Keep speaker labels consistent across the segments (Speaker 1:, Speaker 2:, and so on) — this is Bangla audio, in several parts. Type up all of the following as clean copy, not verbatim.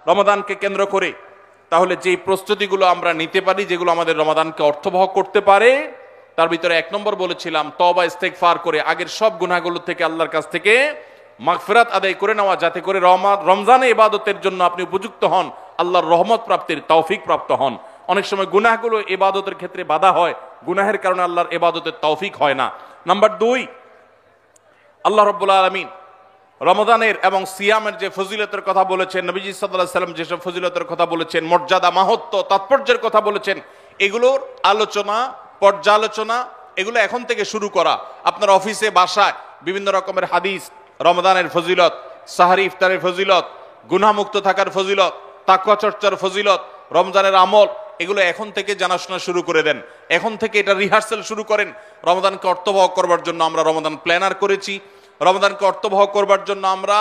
Speaker 1: রমাদানকে কেন্দ্র করে, তাহলে যেই প্রস্তুতিগুলো আমরা নিতে পারি যেগুলো আমাদের রমাদানকে অর্থবহ করতে পারে, তার ভিতরে 1 নম্বর বলেছিলাম তওবা ইস্তেগফার করে আগের সব গুনাহগুলো থেকে আল্লাহর কাছ থেকে মাগফিরাত আদায় করে নেওয়া, যাতে করে রমজানে ইবাদতের জন্য আপনি উপযুক্ত হন, আল্লাহর রহমত প্রাপ্তির তৌফিক প্রাপ্ত হন। অনেক সময় গুনাহগুলো ইবাদতের ক্ষেত্রে বাধা হয়, গুনাহের কারণে আল্লাহর ইবাদতের তৌফিক হয় না। নাম্বার 2, আল্লাহ রাব্বুল আলামিন রমাদানের এবং সিয়ামের যে ফজিলতের কথা বলেছেন, নবীজি সাল্লাল্লাহু আলাইহি ওয়াসাল্লাম যেসব ফজিলতের কথা বলেছেন, মর্যাদা, মাহাত্ম্য, তাৎপর্যের কথা বলেছেন, এগুলোর আলোচনা, পর্যালোচনা এগুলো এখন থেকে শুরু করা। আপনার অফিসে, বাসায় বিভিন্ন রকমের হাদিস, রমাদানের ফজিলত, সাহারি ইফতারের ফজিলত, গুনাহমুক্ত থাকার ফজিলত, তাকওয়া চর্চার ফজিলত, রমজানের আমল, এগুলো এখন থেকে জানাশোনা শুরু করে দেন। এখন থেকে এটা রিহার্সাল শুরু করেন। রমাদানকে অর্থবহ করবার জন্য আমরা রমাদান প্ল্যানার করেছি। রমাদানকে অর্থবহ করবার জন্য আমরা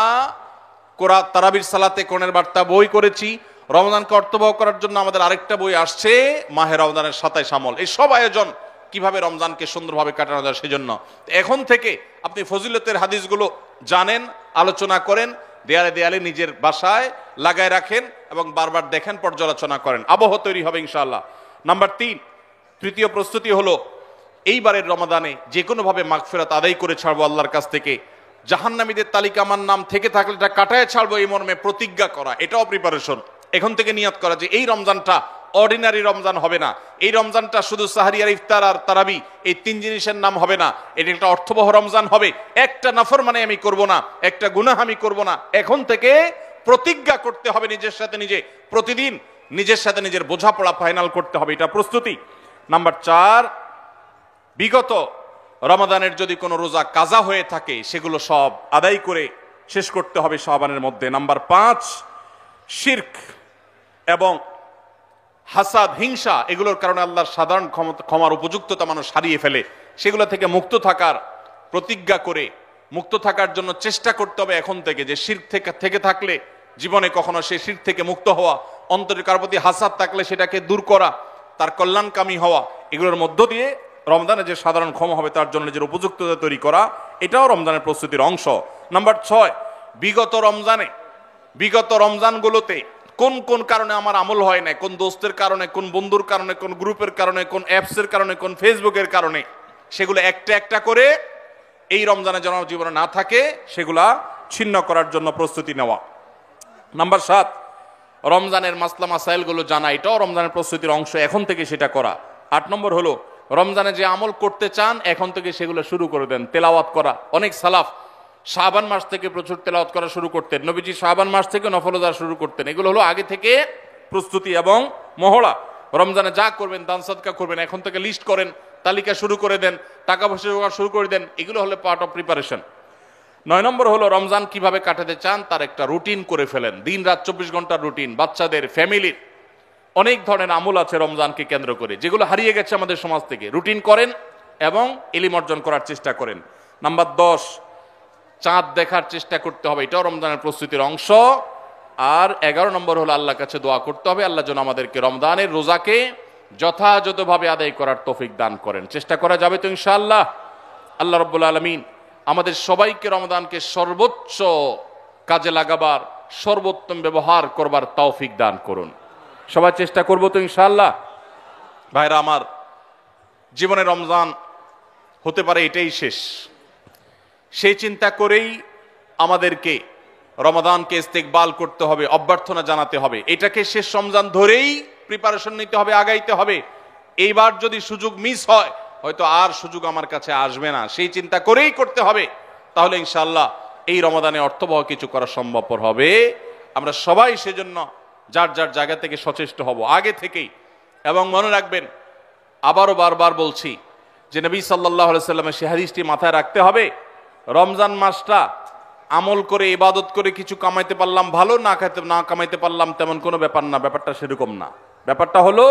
Speaker 1: তারাবির সালাতে কোরআনের বার্তা বই করেছি। রমাদানকে অর্থবহ করার জন্য আমাদের আরেকটা বই আসছে, মাহে রমাদানের 27 আমল। এই সব আয়োজন কিভাবে রমজানকে সুন্দরভাবে কাটানো যায় সেজন্য এখন থেকে আপনি ফজিলতের হাদিসগুলো জানেন, আলোচনা করেন, দেয়ালে দেয়ালে নিজের বাসায় লাগায় রাখেন এবং বারবার দেখেন, পর্যালোচনা করেন, আবহ তৈরি হবে ইনশাআল্লাহ। নাম্বার 3, তৃতীয় প্রস্তুতি হলো এইবারের রমাদানে যে কোনোভাবে মাগফিরাত আদায় করে ছাড়বো আল্লাহর কাছ থেকে। জাহান্নামীদের তালিকা আমার নাম থেকে থাকলে এটা কাটায় ছাড়বো, এই মর্মে প্রতিজ্ঞা করা, এটাও প্রিপারেশন। এখন থেকে নিয়ত করা যে এই রমজানটা অর্ডিনারি রমজান হবে না, এই রমজানটা শুধু সাহারি আর ইফতার আর তারাবি এই 3 জিনিসের নাম হবে না, এটা একটা অর্থবহ রমজান হবে। একটা নাফরমানি আমি করব না, একটা গুনাহ আমি করব না। এখন থেকে প্রতিজ্ঞা করতে হবে নিজের সাথে নিজে, প্রতিদিন নিজের সাথে নিজের বোঝাপড়া ফাইনাল করতে হবে, এটা প্রস্তুতি। নাম্বার 4, বিগত রমাদানের যদি কোনো রোজা কাজা হয়ে থাকে সেগুলো সব আদায় করে শেষ করতে হবে শাবানের মধ্যে। নাম্বার 5, শিরক এবং হাসাদ, হিংসা, এগুলোর কারণে আল্লাহর সাধারণ ক্ষমার উপযুক্ততা মানুষ হারিয়ে ফেলে, সেগুলো থেকে মুক্ত থাকার প্রতিজ্ঞা করে মুক্ত থাকার জন্য চেষ্টা করতে হবে এখন থেকে, যে শিরক থেকে থাকলে জীবনে কখনো সে শিরক থেকে মুক্ত হওয়া, অন্তরে কার প্রতি হাসাদ থাকলে সেটাকে দূর করা, তার কল্যাণকামী হওয়া, এগুলোর মধ্য দিয়ে রমজানে যে সাধারণ ক্ষমা হবে তার জন্য নিজের উপযুক্ততা তৈরি করা, এটাও রমজানের প্রস্তুতির অংশ। নাম্বার 6, বিগত রমজানগুলোতে কোন কোন কারণে আমার আমল হয় না, কোন দোস্তের কারণে, কোন বন্ধুর কারণে, কোন গ্রুপের কারণে, কোন অ্যাপসের কারণে, কোন ফেসবুকের কারণে, সেগুলো একটা একটা করে এই রমজানে যেন জীবনে না থাকে সেগুলা ছিন্ন করার জন্য প্রস্তুতি নেওয়া। নাম্বার 7, রমজানের মাসলা মাসাইলগুলো জানা, এটাও রমজানের প্রস্তুতির অংশ, এখন থেকে সেটা করা। 8 নম্বর হলো রমজানে যে আমল করতে চান এখন থেকে সেগুলো শুরু করে দেন, তেলাওয়াত করা। অনেক সালাফ শাবান মাস থেকে প্রচুর তেলাওয়াত করা শুরু করতেন, নবীজি শাবান মাস থেকে নফল রোজা শুরু করতেন। এগুলো হলো আগে থেকে প্রস্তুতি এবং মহড়া। রমজানে যা করবেন, দান সাদকা করবেন, এখন থেকে লিস্ট করেন, তালিকা শুরু করে দেন, টাকা পয়সা জোগাড় শুরু করে দেন, এগুলো হলো পার্ট অফ প্রিপারেশন। 9 নম্বর হলো রমজান কিভাবে কাটাতে চান তার একটা রুটিন করে ফেলেন, দিন রাত 24 ঘন্টার রুটিন। বাচ্চাদের, ফ্যামিলির অনেক ধরনের আমল আছে রমজানকে কেন্দ্র করে, যেগুলো হারিয়ে গেছে আমাদের সমাজ থেকে। রুটিন করেন এবং ইলম অর্জন করার চেষ্টা করেন। নাম্বার 10, চাঁদ দেখার চেষ্টা করতে হবে, এটাও রমজানের প্রস্তুতির অংশ। আর 11 নম্বর হলো আল্লাহর কাছে দোয়া করতে হবে, আল্লাহ যেন আমাদেরকে রমজানের রোজাকে যথাযথভাবে আদায় করার তৌফিক দান করেন। চেষ্টা করা যাবে তো ইনশাআল্লাহ। আল্লাহ রাব্বুল আলামিন আমাদের সবাইকে রমজানকে সর্বোচ্চ কাজে লাগাবার, সর্বোত্তম ব্যবহার করবার তৌফিক দান করুন। সবাই চেষ্টা করবো তো ইনশাআল্লাহ। ভাইরা আমার, জীবনে রমজান হতে পারে এটাই শেষ, সেই চিন্তা করেই আমাদেরকে রমাদানকে ইস্তেকবাল করতে হবে, অভ্যর্থনা জানাতে হবে। এটাকে শেষ রমজান ধরেই প্রিপারেশন নিতে হবে, আগাইতে হবে। এইবার যদি সুযোগ মিস হয়, হয়তো আর সুযোগ আমার কাছে আসবে না, সেই চিন্তা করেই করতে হবে। তাহলে ইনশাআল্লাহ এই রমাদানে অর্থবহ কিছু করা সম্ভবপর হবে। আমরা সবাই সেজন্য যার যার জায়গা থেকে সচেষ্ট হব আগে থেকেই। এবং মনে রাখবেন, আবারও বারবার বলছি যে নবী সাল্লাল্লাহু আলাইহি সাল্লামের সেই হাদিসটি মাথায় রাখতে হবে, রমজান মাসটা আমল করে, ইবাদত করে কিছু কামাইতে পারলাম ভালো, না কামাইতে পারলাম তেমন কোনো ব্যাপার না। ব্যাপারটা সেরকম না। ব্যাপারটা হলো,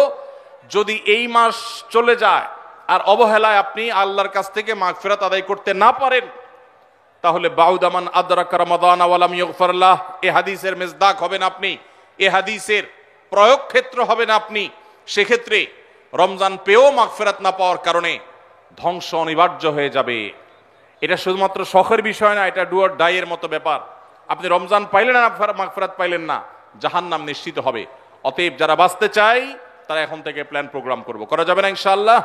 Speaker 1: যদি এই মাস চলে যায় আর অবহেলায় আপনি আল্লাহর কাছ থেকে মাগফিরাত আদায় করতে না পারেন, তাহলে বাউদামান আদরাকা রমাদান ওয়া লাম ইগফার লাহ, এই হাদিসের মেজদাক হবেন আপনি, এই হাদিসের প্রয়োগ ক্ষেত্র হবেন আপনি। সেক্ষেত্রে রমজান পেয়েও মাগফিরাত না পাওয়ার কারণে ধ্বংস অনিবার্য হয়ে যাবে। এটা শুধুমাত্র শখের বিষয় না, এটা ডু অর ডাই এর মতো ব্যাপার। আপনি রমজান পাইলেন না, মাগফিরাত পাইলেন না, জাহান্নাম নিশ্চিত হবে। অতএব যারা বাঁচতে চায় তারা এখন থেকে প্ল্যান প্রোগ্রাম করব, করা যাবে না ইনশাআল্লাহ?